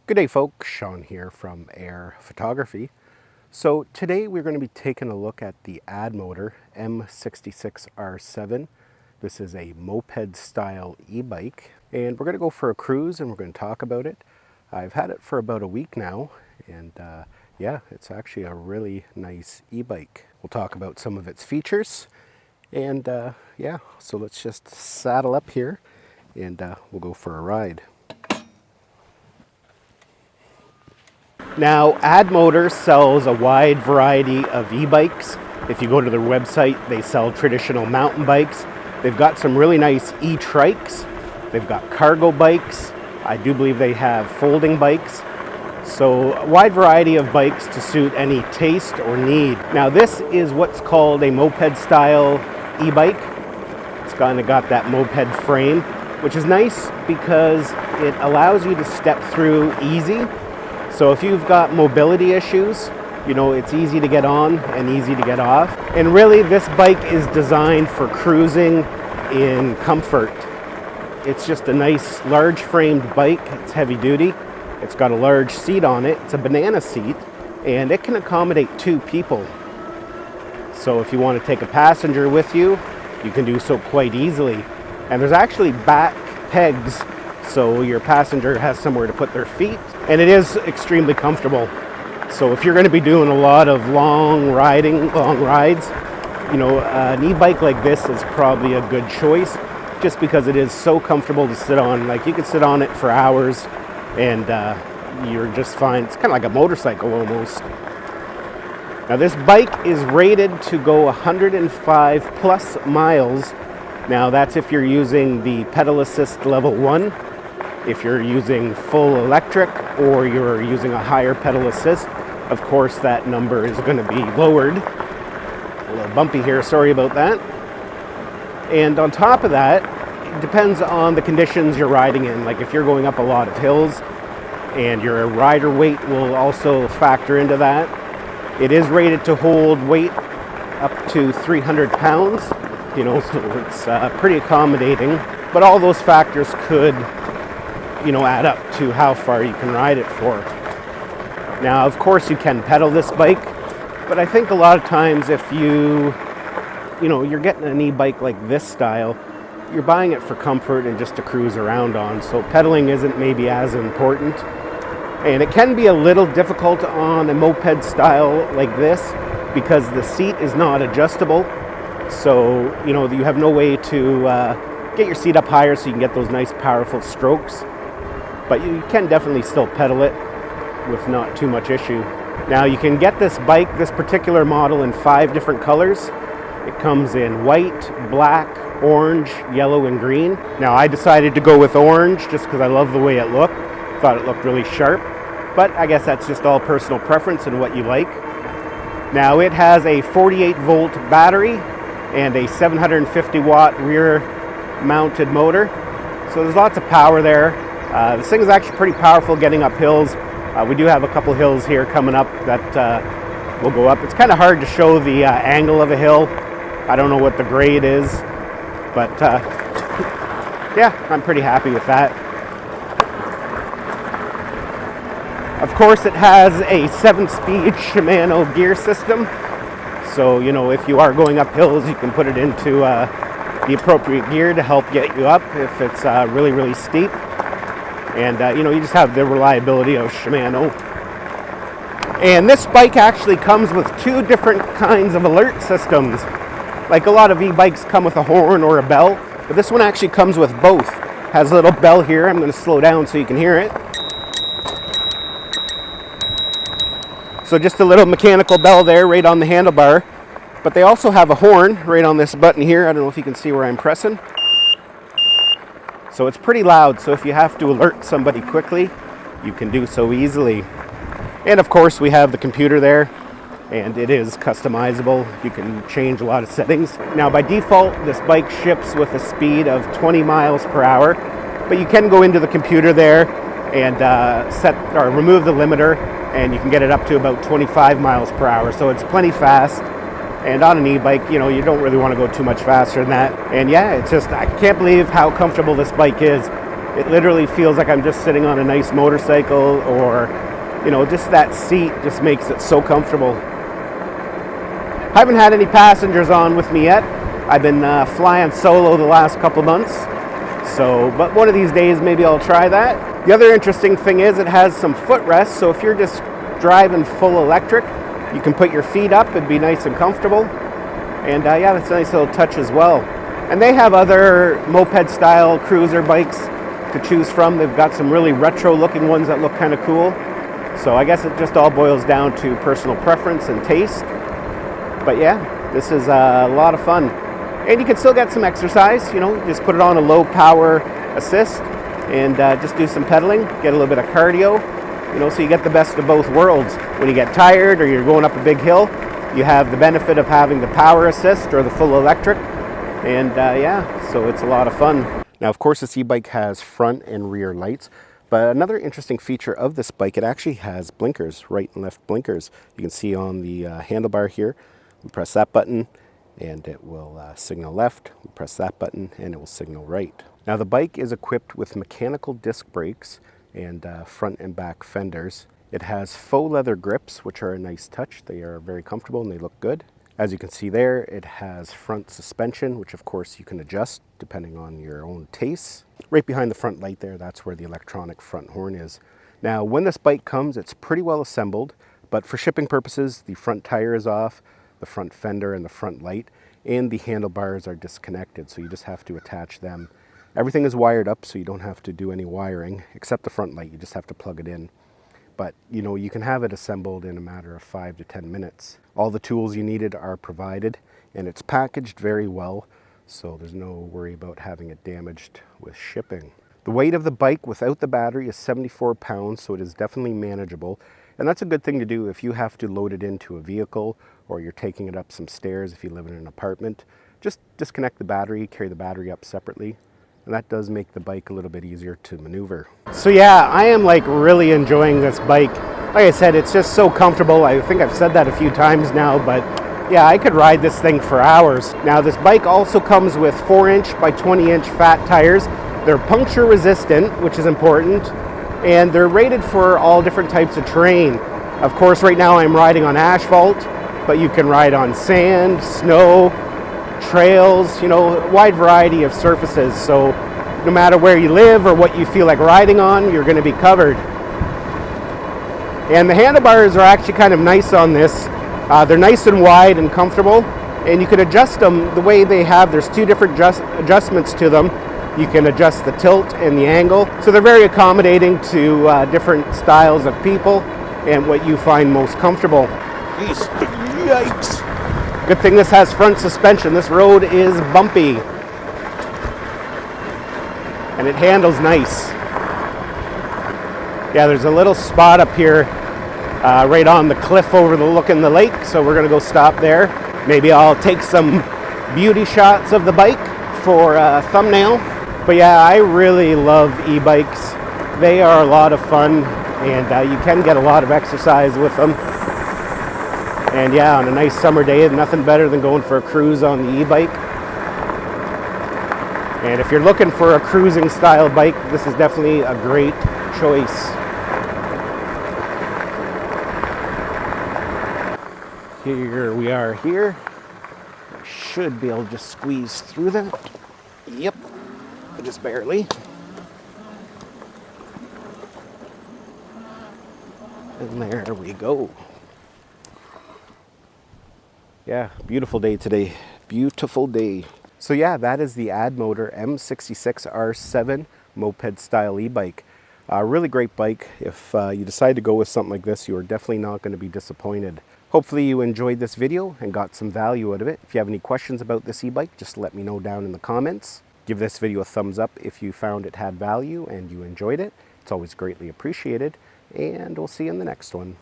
Good day folks, Sean here from Air Photography. So today we're going to be taking a look at the AddMotor M-66 R7. This is a moped style e-bike and we're going to go for a cruise and we're going to talk about it. I've had it for about a week now and yeah, it's actually a really nice e-bike. We'll talk about some of its features and yeah, so let's just saddle up here and we'll go for a ride. Now, AddMotor sells a wide variety of e-bikes. If you go to their website, they sell traditional mountain bikes. They've got some really nice e-trikes. They've got cargo bikes. I do believe they have folding bikes. So a wide variety of bikes to suit any taste or need. Now this is what's called a moped style e-bike. It's kind of got that moped frame, which is nice because it allows you to step through easy. So if you've got mobility issues, you know, it's easy to get on and easy to get off. And really this bike is designed for cruising in comfort. It's just a nice large framed bike. It's heavy duty. It's got a large seat on it. It's a banana seat and it can accommodate 2 people. So if you want to take a passenger with you, you can do so quite easily. And there's actually back pegs so your passenger has somewhere to put their feet, and it is extremely comfortable. So if you're going to be doing a lot of long rides, you know, an e-bike like this is probably a good choice just because it is so comfortable to sit on. Like you could sit on it for hours and you're just fine. It's kind of like a motorcycle almost. Now this bike is rated to go 105 plus miles. Now that's if you're using the pedal assist level 1. If you're using full electric or you're using a higher pedal assist, of course that number is going to be lowered. A little bumpy here, sorry about that. And on top of that, it depends on the conditions you're riding in. Like if you're going up a lot of hills, and your rider weight will also factor into that. It is rated to hold weight up to 300 pounds, you know, so it's pretty accommodating. But all those factors could, you know, add up to how far you can ride it for. Now, of course, you can pedal this bike, but I think a lot of times if you know, you're getting an e-bike like this style, you're buying it for comfort and just to cruise around on. So pedaling isn't maybe as important. And it can be a little difficult on a moped style like this because the seat is not adjustable. So, you know, you have no way to get your seat up higher so you can get those nice powerful strokes. But you can definitely still pedal it with not too much issue. Now you can get this bike, this particular model, in 5 different colors. It comes in white, black, orange, yellow, and green. Now I decided to go with orange just because I love the way it looked. Thought it looked really sharp. But I guess that's just all personal preference and what you like. Now it has a 48 volt battery and a 750 watt rear mounted motor. So there's lots of power there. This thing is actually pretty powerful getting up hills. We do have a couple hills here coming up that will go up. It's kind of hard to show the angle of a hill. I don't know what the grade is, but yeah, I'm pretty happy with that. Of course, it has a 7-speed Shimano gear system. So, you know, if you are going up hills, you can put it into the appropriate gear to help get you up if it's really, really steep. And, you know, you just have the reliability of Shimano. And this bike actually comes with 2 different kinds of alert systems. Like a lot of e-bikes come with a horn or a bell, but this one actually comes with both. Has a little bell here. I'm going to slow down so you can hear it. So just a little mechanical bell there right on the handlebar. But they also have a horn right on this button here. I don't know if you can see where I'm pressing. So it's pretty loud, so if you have to alert somebody quickly, you can do so easily. And of course we have the computer there, and it is customizable. You can change a lot of settings. Now by default, this bike ships with a speed of 20 miles per hour, but you can go into the computer there and set or remove the limiter, and you can get it up to about 25 miles per hour. So it's plenty fast. And on an e-bike, you know, you don't really want to go too much faster than that. And yeah, it's just, I can't believe how comfortable this bike is. It literally feels like I'm just sitting on a nice motorcycle, or, you know, just that seat just makes it so comfortable. I haven't had any passengers on with me yet. I've been flying solo the last couple months. So, but one of these days maybe I'll try that. The other interesting thing is it has some footrests, so if you're just driving full electric, you can put your feet up and be nice and comfortable. And yeah, that's a nice little touch as well. And they have other moped style cruiser bikes to choose from. They've got some really retro looking ones that look kind of cool. So I guess it just all boils down to personal preference and taste. But yeah, this is a lot of fun. And you can still get some exercise, you know, just put it on a low power assist and just do some pedaling, get a little bit of cardio, you know, so you get the best of both worlds. When you get tired or you're going up a big hill, you have the benefit of having the power assist or the full electric. And yeah, so it's a lot of fun. Now, of course, this e-bike has front and rear lights, but another interesting feature of this bike, it actually has blinkers, right and left blinkers. You can see on the handlebar here, we press that button, and it will signal left. We press that button and it will signal right. Now the bike is equipped with mechanical disc brakes and front and back fenders. It has faux leather grips, which are a nice touch. They are very comfortable and they look good. As you can see there, it has front suspension, which of course you can adjust depending on your own tastes. Right behind the front light there, that's where the electronic front horn is. Now when this bike comes, it's pretty well assembled, but for shipping purposes, the front tire is off, the front fender and the front light, and the handlebars are disconnected, so you just have to attach them. Everything is wired up, so you don't have to do any wiring, except the front light. You just have to plug it in. But you know, you can have it assembled in a matter of 5 to 10 minutes. All the tools you needed are provided, and it's packaged very well, so there's no worry about having it damaged with shipping. The weight of the bike without the battery is 74 pounds, so it is definitely manageable. And that's a good thing to do if you have to load it into a vehicle or you're taking it up some stairs if you live in an apartment. Just disconnect the battery, carry the battery up separately, and that does make the bike a little bit easier to maneuver. So yeah, I am like really enjoying this bike. Like I said, it's just so comfortable. I think I've said that a few times now, but yeah, I could ride this thing for hours. Now this bike also comes with 4-inch by 20-inch fat tires. They're puncture resistant, which is important. And they're rated for all different types of terrain. Of course, right now I'm riding on asphalt, but you can ride on sand, snow, trails, you know, a wide variety of surfaces. So no matter where you live or what you feel like riding on, you're going to be covered. And the handlebars are actually kind of nice on this. They're nice and wide and comfortable, and you can adjust them the way they have. There's two different adjustments to them. You can adjust the tilt and the angle. So they're very accommodating to different styles of people and what you find most comfortable. Jeez, yikes. Good thing this has front suspension. This road is bumpy. And it handles nice. Yeah, there's a little spot up here right on the cliff overlooking the lake. So we're gonna go stop there. Maybe I'll take some beauty shots of the bike for a thumbnail. But yeah, I really love e-bikes. They are a lot of fun, and you can get a lot of exercise with them. And yeah, on a nice summer day, nothing better than going for a cruise on the e-bike. And if you're looking for a cruising style bike, this is definitely a great choice. Here we are here. I should be able to just squeeze through that. Yep. Just barely. And there we go. Yeah, beautiful day today. Beautiful day. So yeah, that is the AddMotor M-66 R7 moped style e-bike. A really great bike. If you decide to go with something like this, you are definitely not going to be disappointed. Hopefully you enjoyed this video and got some value out of it. If you have any questions about this e-bike, just let me know down in the comments. Give this video a thumbs up if you found it had value and you enjoyed it. It's always greatly appreciated, and we'll see you in the next one.